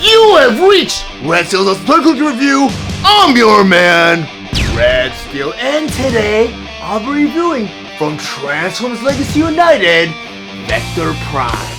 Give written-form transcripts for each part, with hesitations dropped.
You have reached Red Steele's Technical Review. I'm your man, Red Steele, and today I'll be reviewing from Transformers Legacy United, Vector Prime.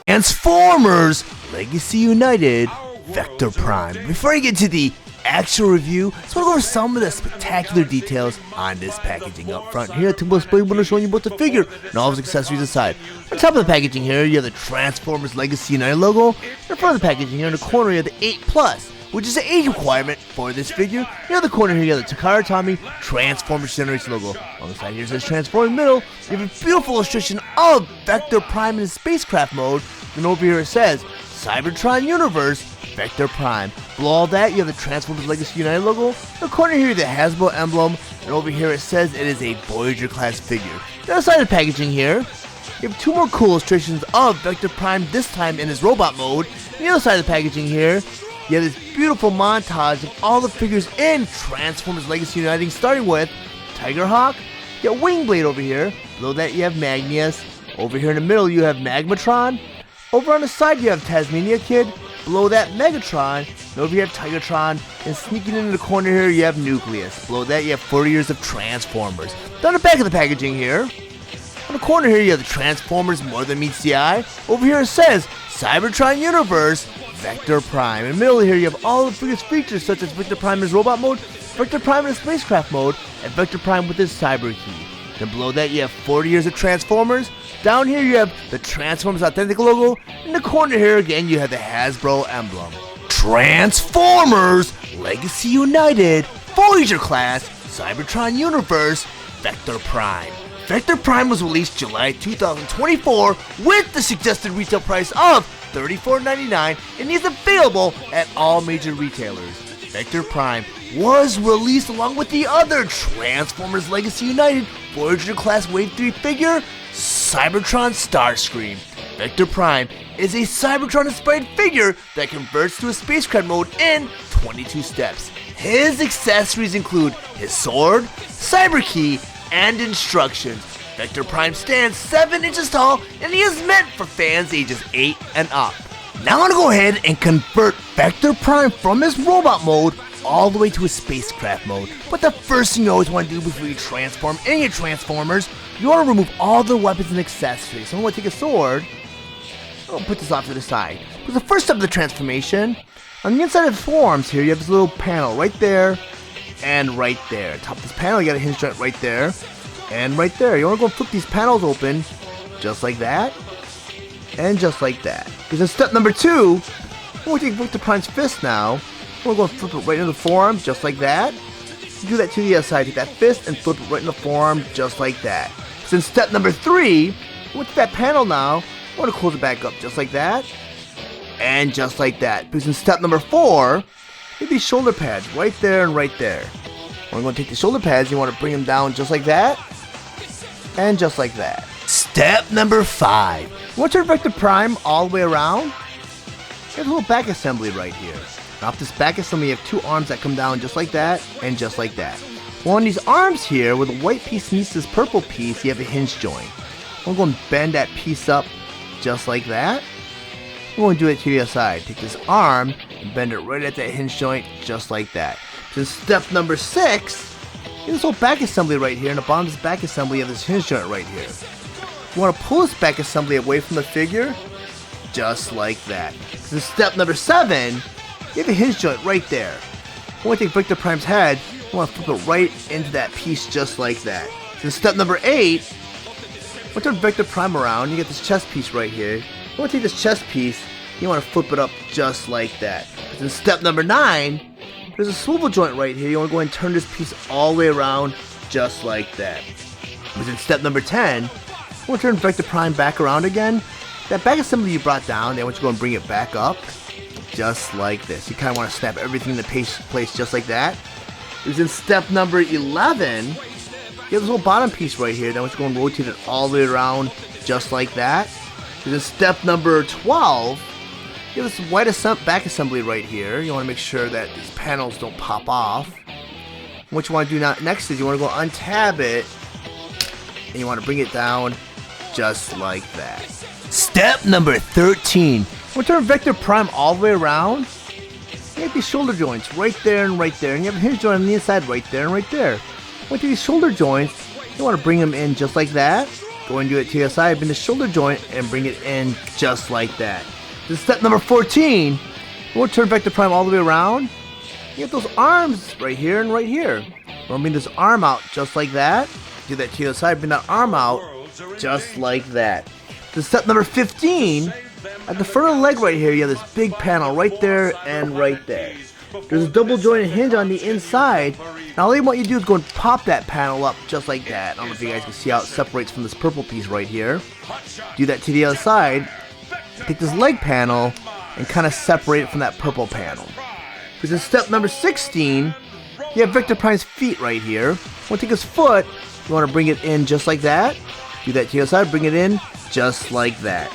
Transformers Legacy United Vector Prime. Before I get to the actual review, I just want to go over some of the spectacular details on this packaging. Up front here, the display window showing you both the figure and all of its accessories aside. On top of the packaging here, you have the Transformers Legacy United logo. In front of the packaging here, in the corner, you have the 8+, which is the age requirement for this figure. In the corner here, you have the Takara Tommy Transformers Generation logo. On the side here, it says Transform. In the middle, you have a beautiful illustration of Vector Prime in his spacecraft mode. And over here it says Cybertron Universe Vector Prime. Below all that, you have the Transformers Legacy United logo. In the corner here, the Hasbro emblem. And over here it says it is a Voyager class figure. The other side of the packaging here, you have two more cool illustrations of Vector Prime, this time in his robot mode. And the other side of the packaging here, you have this beautiful montage of all the figures in Transformers Legacy United, starting with Tigerhawk. You have Wingblade over here. Below that, you have Magnius. Over here in the middle, you have Magmatron. Over on the side, you have Tasmania Kid. Below that, Megatron. And over here, you have Tigertron. And sneaking into the corner here, you have Nucleus. Below that, you have 40 years of Transformers. Down the back of the packaging here, on the corner here, you have the Transformers More Than Meets the Eye. Over here, it says Cybertron Universe Vector Prime. In the middle here, you have all the figures features such as Vector Prime in his robot mode, Vector Prime in his spacecraft mode, and Vector Prime with his cyber key. Then below that, you have 40 years of Transformers. Down here, you have the Transformers Authentic logo. In the corner here, again, you have the Hasbro emblem. Transformers Legacy United Voyager class Cybertron Universe Vector Prime. Vector Prime was released July 2024 with the suggested retail price of $34.99 and is available at all major retailers. Vector Prime was released along with the other Transformers Legacy United Voyager class Wave 3 figure, Cybertron Starscream. Vector Prime is a Cybertron-inspired figure that converts to a spacecraft mode in 22 steps. His accessories include his sword, cyber key, and instructions. Vector Prime stands 7 inches tall, and he is meant for fans ages 8 and up. Now I'm going to go ahead and convert Vector Prime from his robot mode all the way to his spacecraft mode. But the first thing you always want to do before you transform any of your Transformers, you want to remove all the weapons and accessories. So I'm going to take a sword. I'll put this off to the side. Because the first step of the transformation, on the inside of the forearms here, you have this little panel right there and right there. On top of this panel, you got a hinge joint right there and right there. You want to go and flip these panels open just like that and just like that. Because in step number 2, we'll take Vector Prime's fist now. We're going to flip it right into the forearm just like that. Do that to the other side. Take that fist and flip it right in the forearm just like that. So in step number 3, with that panel now, I want to close it back up just like that and just like that. Because in step number 4, you have these shoulder pads right there and right there. We're going to take the shoulder pads, you want to bring them down just like that and just like that. Step number 5. You want to turn Vector Prime all the way around. There's a little back assembly right here. And off this back assembly, you have 2 arms that come down just like that and just like that. Well, on these arms here, where the white piece meets this purple piece, you have a hinge joint. I'm going to bend that piece up just like that. I'm going to do it to the other side. Take this arm and bend it right at that hinge joint just like that. So step number 6, you have this whole back assembly right here. And the bottom of this back assembly, you have this hinge joint right here. You want to pull this back assembly away from the figure just like that. So step number 7, you have a hinge joint right there. I want to take Vector Prime's head, I want to flip it right into that piece just like that. So step number 8, I want to turn Vector Prime around, you get this chest piece right here. I want to take this chest piece, you want to flip it up just like that. So step number 9, there's a swivel joint right here, you want to go ahead and turn this piece all the way around just like that. Within step number 10, I want to turn Vector Prime back around again. That back assembly you brought down, I want you to go and bring it back up. just like this. You kind of want to snap everything into place just like that. Because in step number 11, you have this little bottom piece right here. Then we're going to rotate it all the way around just like that. Because in step number 12, you have this white back assembly right here. You want to make sure that these panels don't pop off. What you want to do next is you want to go untab it, and you want to bring it down just like that. Step number 13. We'll turn Vector Prime all the way around. You have these shoulder joints right there and right there, and you have a hinge joint on the inside right there and right there. Once you these shoulder joints, you want to bring them in just like that. Go and do it to your side, bring the shoulder joint, and bring it in just like that. This is step number 14. We'll turn Vector Prime all the way around. You have those arms right here and right here. We'll bring this arm out just like that. Do that to your side, bring that arm out just like that. This is step number 15. At the front of the leg right here, you have this big panel right there and right there. There's a double jointed hinge on the inside. Now all what you do is go and pop that panel up just like that. I don't know if you guys can see how it separates from this purple piece right here. Do that to the other side. Take this leg panel and kind of separate it from that purple panel. Because in step number 16, you have Vector Prime's feet right here. When you take his foot, you want to bring it in just like that. Do that to the other side, bring it in just like that.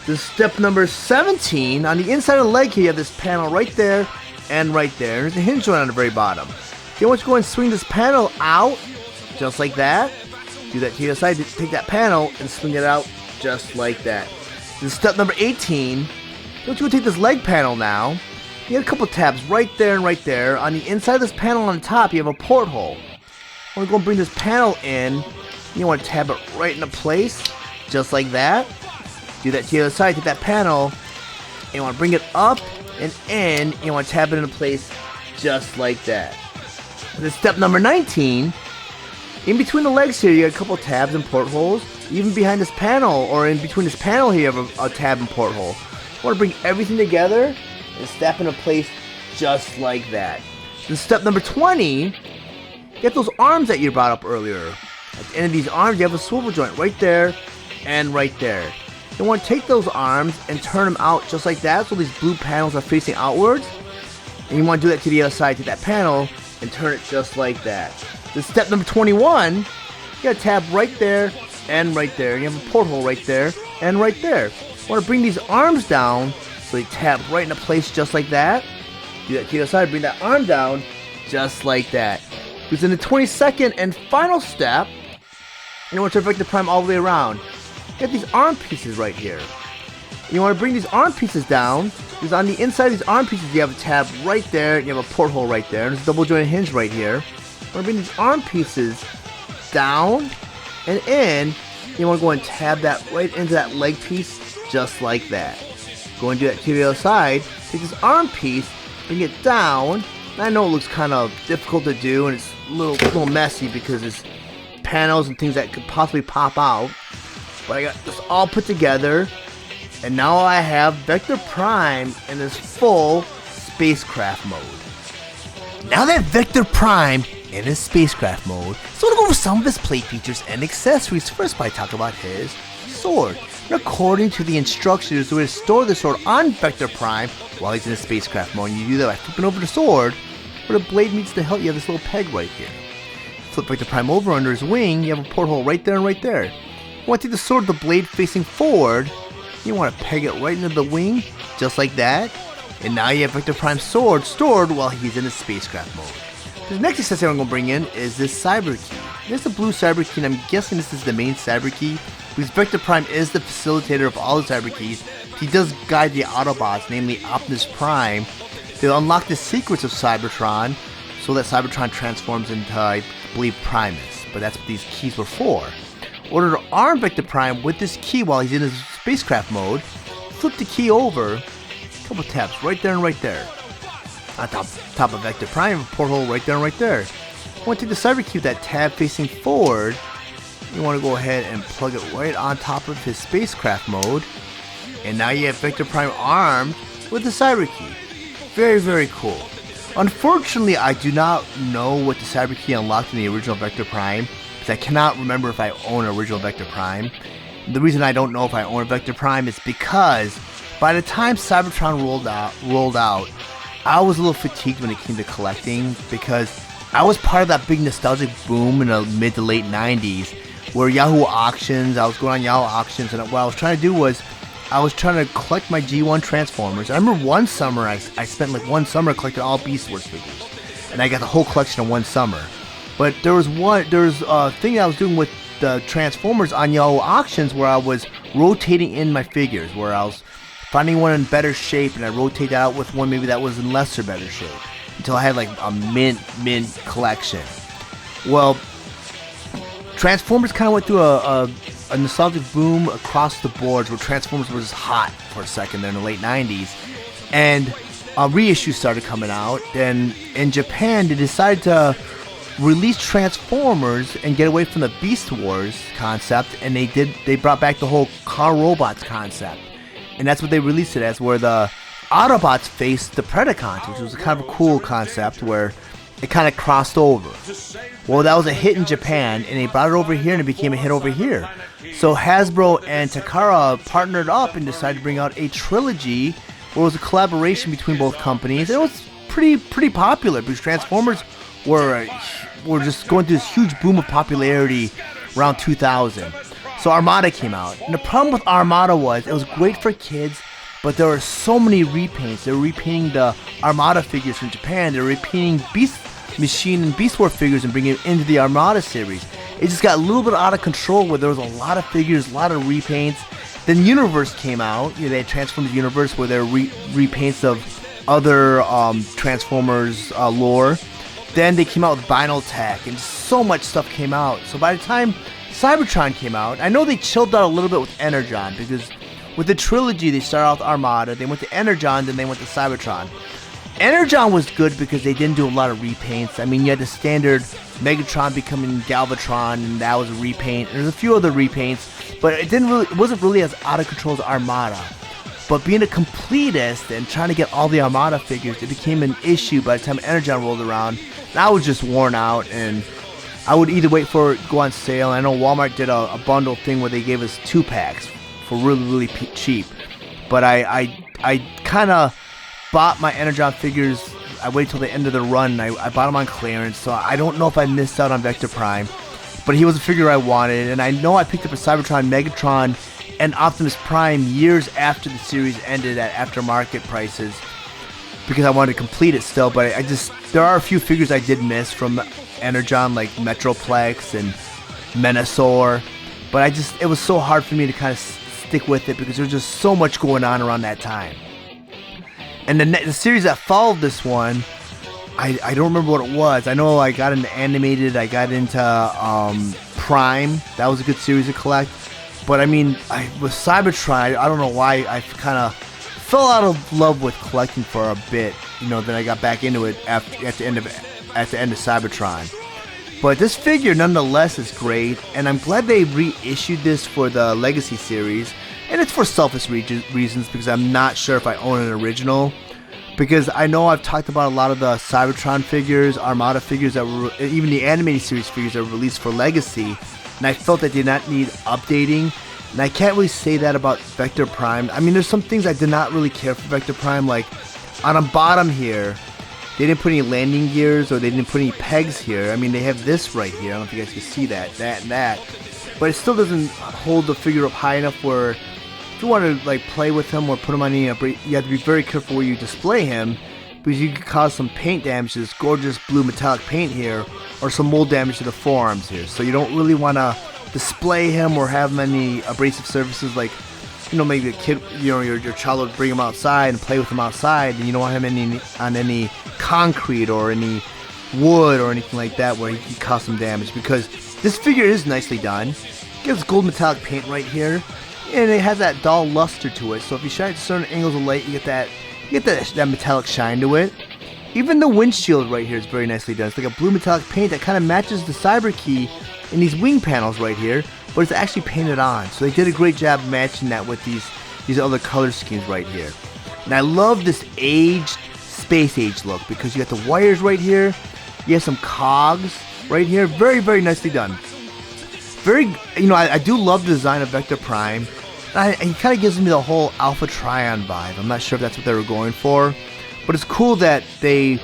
This is step number 17. On the inside of the leg here, you have this panel right there and right there. There's a hinge joint on the very bottom. Then once you go and swing this panel out, just like that. Do that to the other side, take that panel and swing it out just like that. This is step number 18. Once you go take this leg panel now, you have a couple tabs right there and right there. On the inside of this panel on the top, you have a porthole. I want to go and bring this panel in. You want to tab it right into place, just like that. Do that to the other side, take that panel, and you want to bring it up and in, and you want to tab it into place, just like that. This is step number 19. In between the legs here, you have a couple tabs and portholes. Even behind this panel, or in between this panel here, you have a tab and porthole. You want to bring everything together and snap into place just like that. This is step number 20. Get those arms that you brought up earlier. At the end of these arms, you have a swivel joint right there and right there. You want to take those arms and turn them out just like that, so these blue panels are facing outwards. And you want to do that to the other side, to that panel, and turn it just like that. This is step number 21. You got a tab right there and right there. And you have a porthole right there and right there. You want to bring these arms down so they tab right into place just like that. Do that to the other side, bring that arm down just like that. Because in the 22nd and final step, you want to turn Vector Prime all the way around. You have these arm pieces right here. You want to bring these arm pieces down, because on the inside of these arm pieces you have a tab right there, and you have a porthole right there, and there's a double jointed hinge right here. You want to bring these arm pieces down and in. You want to go and tab that right into that leg piece, just like that. Go and do that to the other side. Take this arm piece, bring it down. And I know it looks kind of difficult to do, and it's a little messy because it's panels and things that could possibly pop out. But I got this all put together, and now I have Vector Prime in this full spacecraft mode. Now that Vector Prime in his spacecraft mode, so we'll go over some of his plate features and accessories. First, I talk about his sword. And according to the instructions, we're going to store the sword on Vector Prime while he's in his spacecraft mode. And you do that by flipping over the sword, where the blade meets the hilt. You have this little peg right here. Flip Vector Prime over under his wing, you have a porthole right there and right there. You want to take the sword with the blade facing forward. You want to peg it right into the wing, just like that. And now you have Vector Prime's sword stored while he's in his spacecraft mode. The next accessory I'm going to bring in is this Cyber Key. This is a blue Cyber Key, and I'm guessing this is the main Cyber Key, because Vector Prime is the facilitator of all the Cyber Keys. He does guide the Autobots, namely Optimus Prime, to unlock the secrets of Cybertron, so that Cybertron transforms into, I believe, Primus. But that's what these keys were for. In order to arm Vector Prime with this key while he's in his spacecraft mode, flip the key over, a couple taps right there and right there. On top of Vector Prime, a porthole right there and right there. You want to take the Cyber Key with that tab facing forward. You want to go ahead and plug it right on top of his spacecraft mode. And now you have Vector Prime armed with the Cyber Key. Very, very cool. Unfortunately, I do not know what the Cyber Key unlocked in the original Vector Prime, because I cannot remember if I own an original Vector Prime. And the reason I don't know if I own a Vector Prime is because by the time Cybertron rolled out, I was a little fatigued when it came to collecting because I was part of that big nostalgic boom in the mid to late 90s where Yahoo Auctions, I was going on Yahoo Auctions, and what I was trying to do was I was trying to collect my G1 Transformers. I remember one summer I spent like one summer collecting all Beast Wars figures, and I got the whole collection in one summer. But there was a thing I was doing with the Transformers on Yahoo Auctions where I was rotating in my figures, where I was finding one in better shape and I rotate that out with one maybe that was in lesser better shape until I had like a mint collection. Well, Transformers kind of went through a nostalgic boom across the boards where Transformers was hot for a second there in the late 90s, and reissues started coming out. Then in Japan they decided to release Transformers and get away from the Beast Wars concept, and they brought back the whole car robots concept, and that's what they released it as, where the Autobots faced the Predacons, which was kind of a cool concept where it kind of crossed over. Well, that was a hit in Japan, and they brought it over here, and it became a hit over here. So Hasbro and Takara partnered up and decided to bring out a trilogy where it was a collaboration between both companies. It was pretty popular because Transformers were just going through this huge boom of popularity around 2000. So Armada came out, and the problem with Armada was it was great for kids, but there were so many repaints. They were repainting the Armada figures from Japan. They were repainting Beast Machine and Beast War figures and bringing it into the Armada series. It just got a little bit out of control where there was a lot of figures, a lot of repaints. Then Universe came out. They had Transformers Universe where there were repaints of other Transformers lore. Then they came out with Vinyl Tech, and so much stuff came out. So by the time Cybertron came out, I know they chilled out a little bit with Energon, because with the trilogy they started out with Armada, they went to Energon, then they went to Cybertron. Energon was good because they didn't do a lot of repaints. I mean, you had the standard Megatron becoming Galvatron, and that was a repaint. There's a few other repaints, but it wasn't really as out of control as Armada. But being a completist and trying to get all the Armada figures, it became an issue by the time Energon rolled around. And I was just worn out, and I would either wait for it to go on sale. I know Walmart did a bundle thing where they gave us 2-packs for really cheap. But I kind of bought my Energon figures. I waited till the end of the run. I bought them on clearance, so I don't know if I missed out on Vector Prime. But he was a figure I wanted, and I know I picked up a Cybertron, Megatron, and Optimus Prime years after the series ended at aftermarket prices because I wanted to complete it still. But there are a few figures I did miss from Energon, like Metroplex and Menasor. But it was so hard for me to kind of stick with it because there was just so much going on around that time. And the series that followed this one, I don't remember what it was. I know I got into animated, I got into Prime. That was a good series to collect. But I mean, with Cybertron, I don't know why I kind of fell out of love with collecting for a bit. Then I got back into it at the end of Cybertron. But this figure nonetheless is great, and I'm glad they reissued this for the Legacy series. And it's for selfish reasons because I'm not sure if I own an original. Because I know I've talked about a lot of the Cybertron figures, Armada figures, even the animated series figures that were released for Legacy. And I felt that they did not need updating. And I can't really say that about Vector Prime. I mean, there's some things I did not really care for Vector Prime. Like, on the bottom here, they didn't put any landing gears or they didn't put any pegs here. I mean, they have this right here. I don't know if you guys can see that, and that. But it still doesn't hold the figure up high enough where if you want to like play with him or put him on any, you have to be very careful where you display him because you could cause some paint damage to this gorgeous blue metallic paint here or some mold damage to the forearms here. So you don't really want to display him or have many abrasive surfaces like, maybe a kid, your child would bring him outside and play with him outside, and you don't want him on any concrete or any wood or anything like that where he can cause some damage, because this figure is nicely done. It gives gold metallic paint right here, and it has that dull luster to it. So if you shine at certain angles of light, you get that metallic shine to it. Even the windshield right here is very nicely done. It's like a blue metallic paint that kind of matches the Cyber Key in these wing panels right here, but it's actually painted on. So they did a great job matching that with these other color schemes right here. And I love this aged, space age look because you got the wires right here. You have some cogs right here. Very, very nicely done. I do love the design of Vector Prime. He kind of gives me the whole Alpha Trion vibe. I'm not sure if that's what they were going for, but it's cool that they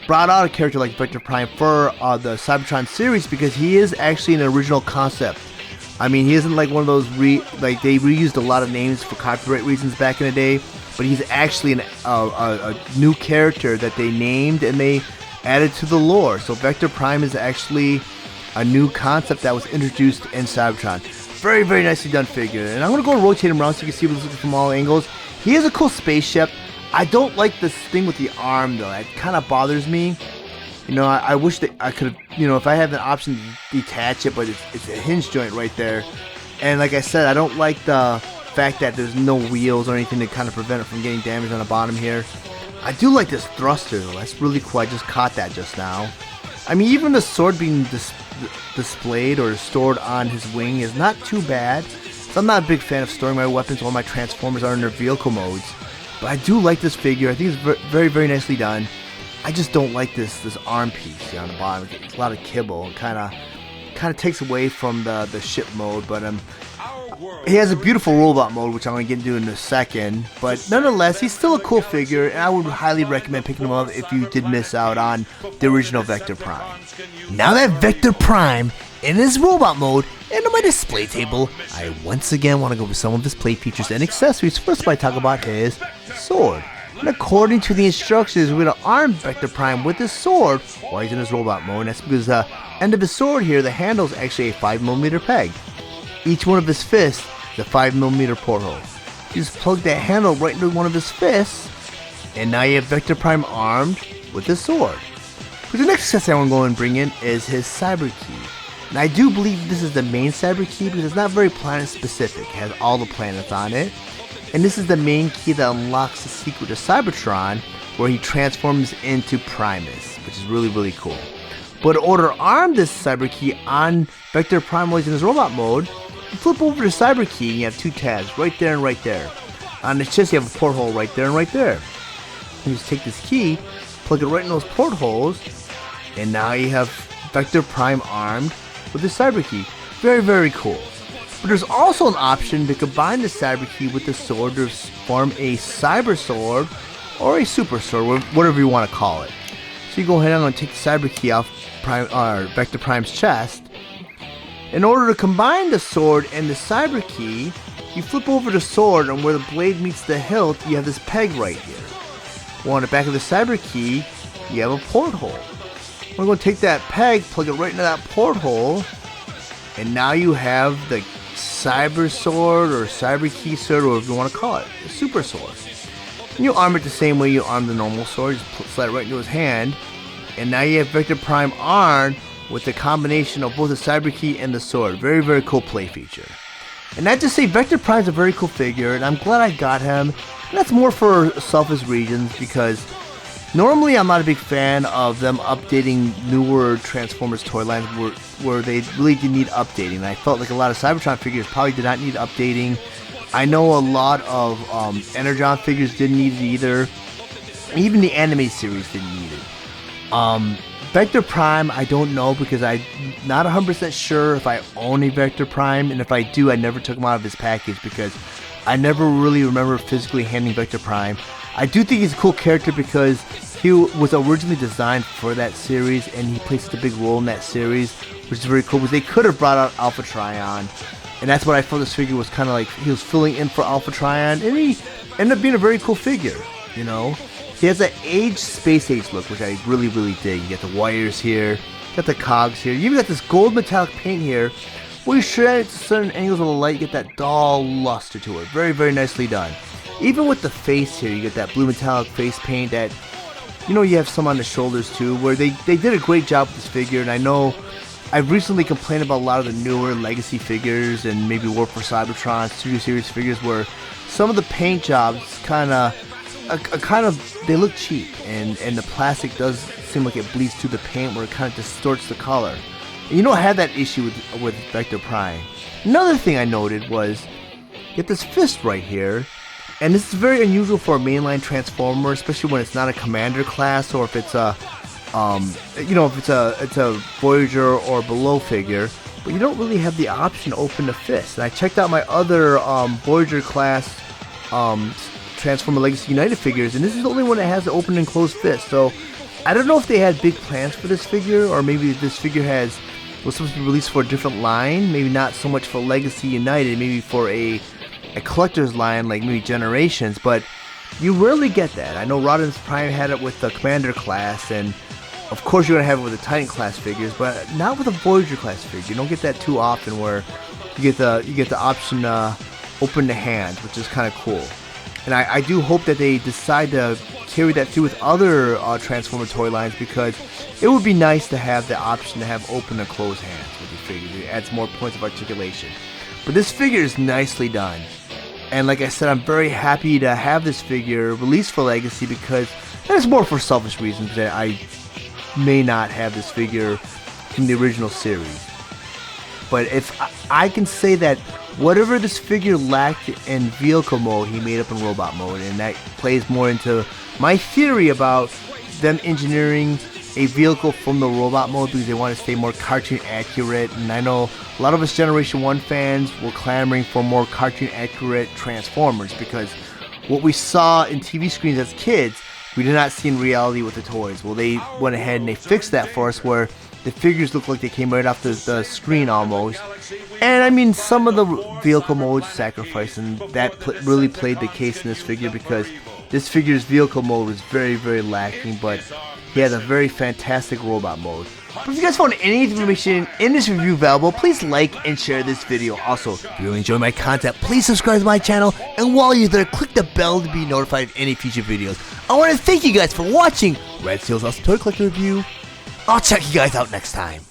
brought out a character like Vector Prime for the Cybertron series, because he is actually an original concept. I mean, he isn't like one of those like they reused a lot of names for copyright reasons back in the day, but he's actually a new character that they named and they added to the lore. So Vector Prime is actually a new concept that was introduced in Cybertron. Very, very nicely done figure. And I'm going to go rotate him around so you can see what he's looking from all angles. He is a cool spaceship. I don't like this thing with the arm though. It kind of bothers me. You know, I wish that I could have, you know, if I had the option to detach it, but it's a hinge joint right there. And like I said, I don't like the fact that there's no wheels or anything to kind of prevent it from getting damaged on the bottom here. I do like this thruster though. That's really cool. I just caught that just now. I mean, even the sword being displayed or stored on his wing is not too bad. So I'm not a big fan of storing my weapons while my Transformers are in their vehicle modes. But I do like this figure. I think it's very, very nicely done. I just don't like this arm piece here on the bottom. It's a lot of kibble. It kind of takes away from the ship mode. But he has a beautiful robot mode, which I'm going to get into in a second. But nonetheless, he's still a cool figure, and I would highly recommend picking him up if you did miss out on the original Vector Prime. Now that Vector Prime in his robot mode and on my display table, I once again want to go over some of his play features and accessories. First, I talk about his sword. And according to the instructions, we're going to arm Vector Prime with his sword while he's in his robot mode. And that's because the end of his sword here, the handle is actually a 5mm peg. Each one of his fists is a 5mm porthole. You just plug that handle right into one of his fists, and now you have Vector Prime armed with his sword. But the next accessory I want to go and bring in is his Cyber Key. And I do believe this is the main Cyber Key because it's not very planet specific. It has all the planets on it. And this is the main key that unlocks the secret to Cybertron, where he transforms into Primus, which is really, really cool. But in order to arm this Cyber Key on Vector Prime while he's in his robot mode, you flip over to Cyber Key and you have two tabs, right there and right there. On his chest you have a porthole right there and right there. You just take this key, plug it right in those portholes, and now you have Vector Prime armed with the Cyber Key. Very, very cool. But there's also an option to combine the Cyber Key with the sword to form a Cyber Sword or a Super Sword, whatever you want to call it. So you go ahead and I'm going to take the Cyber Key off Vector Prime's chest. In order to combine the sword and the Cyber Key, you flip over the sword, and where the blade meets the hilt, you have this peg right here. Well, on the back of the Cyber Key, you have a porthole. We're going to take that peg, plug it right into that porthole, and now you have the Cyber Sword or Cyber Key Sword, or whatever you want to call it, the Super Sword. And you arm it the same way you arm the normal sword, just slide it right into his hand, and now you have Vector Prime armed with the combination of both the Cyber Key and the sword. Very, very cool play feature. And I just say Vector Prime's a very cool figure, and I'm glad I got him. And that's more for selfish reasons, because normally I'm not a big fan of them updating newer Transformers toy lines where they really did need updating. And I felt like a lot of Cybertron figures probably did not need updating. I know a lot of Energon figures didn't need it either. Even the anime series didn't need it. Vector Prime, I don't know, because I'm not 100% sure if I own a Vector Prime, and if I do, I never took him out of his package because I never really remember physically handling Vector Prime. I do think he's a cool character because he was originally designed for that series, and he plays such a big role in that series, which is very cool, because they could have brought out Alpha Trion, and that's what I felt this figure was kind of like. He was filling in for Alpha Trion, and he ended up being a very cool figure, you know? He has that space age look, which I really, really dig. You got the wires here, you got the cogs here, you even got this gold metallic paint here, where you shred it to certain angles of the light, you get that dull luster to it. Very, very nicely done. Even with the face here, you get that blue metallic face paint that, you know, you have some on the shoulders too, where they did a great job with this figure. And I know I've recently complained about a lot of the newer legacy figures and maybe War for Cybertron Studio Series figures where some of the paint jobs kind of they look cheap, and the plastic does seem like it bleeds through the paint where it kind of distorts the color. And you don't have that issue with Vector Prime. Another thing I noted was, you get this fist right here, and this is very unusual for a mainline Transformer, especially when it's not a Commander class, or if it's a, if it's a Voyager or below figure. but you don't really have the option to open the fist. And I checked out my other Voyager class Transformer Legacy United figures, and this is the only one that has the open and closed fist. So I don't know if they had big plans for this figure, or maybe this figure was supposed to be released for a different line, maybe not so much for Legacy United, maybe for a collector's line like maybe Generations, but you rarely get that. I know Rodimus Prime had it with the Commander class, and of course you're going to have it with the Titan class figures, but not with a Voyager class figure. You don't get that too often where you get the option to open the hands, which is kind of cool. And I do hope that they decide to carry that through with other Transformer toy lines, because it would be nice to have the option to have open and closed hands with your figures. It adds more points of articulation. But this figure is nicely done. And like I said, I'm very happy to have this figure released for Legacy, because that's more for selfish reasons that I may not have this figure from the original series. But if I can say that whatever this figure lacked in vehicle mode, he made up in robot mode, and that plays more into my theory about them engineering a vehicle from the robot mode because they want to stay more cartoon accurate. And I know a lot of us Generation 1 fans were clamoring for more cartoon accurate Transformers, because what we saw in TV screens as kids, we did not see in reality with the toys. Well, they went ahead and they fixed that for us, where the figures look like they came right off the screen almost. And I mean, some of the vehicle modes sacrificed, and that really played the case in this figure, because this figure's vehicle mode was very, very lacking, but he has a very fantastic robot mode. But if you guys found any information in this review valuable, please like and share this video. Also, if you really enjoy my content, please subscribe to my channel, and while you're there, click the bell to be notified of any future videos. I want to thank you guys for watching Red Steele's Awesome Toy Collector Review. I'll check you guys out next time.